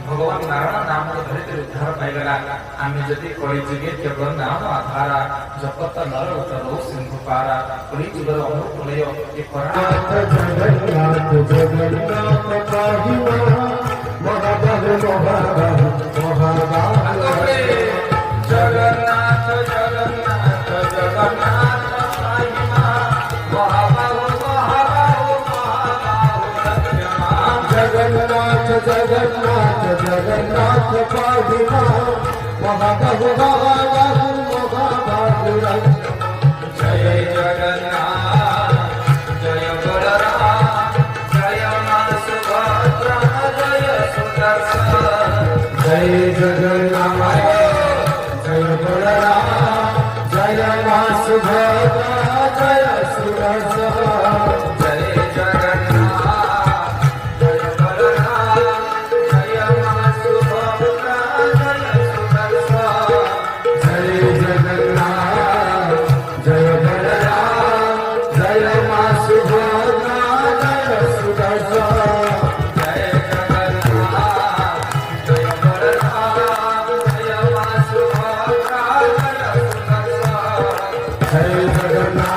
भगवान नारायण नाम धरित उद्धार पाइगला आमे जति कଳି जुगे केवल नाम आधारा जपत नर उतरो सिंह पारा कଳି जुगर अनुकूलय ए परानाथ जगन्नाथ जगन्नाथ पाहिमा महाबल महाबल महाबल जगन्नाथ जगन्नाथ जगन्नाथ पाहिमा महाबल जगन्नाथ जगन्नाथ जगन्नाथ पाहिमा महाबाहु महाबाहु महाबाहु जय जगन्नाथ जय बलराम जय मां सुभद्रा जय सुदर्शन जय जगन्नाथ जय बलराम जय मां सुभद्रा जय सुदर्शन जय जय जगन्नाथ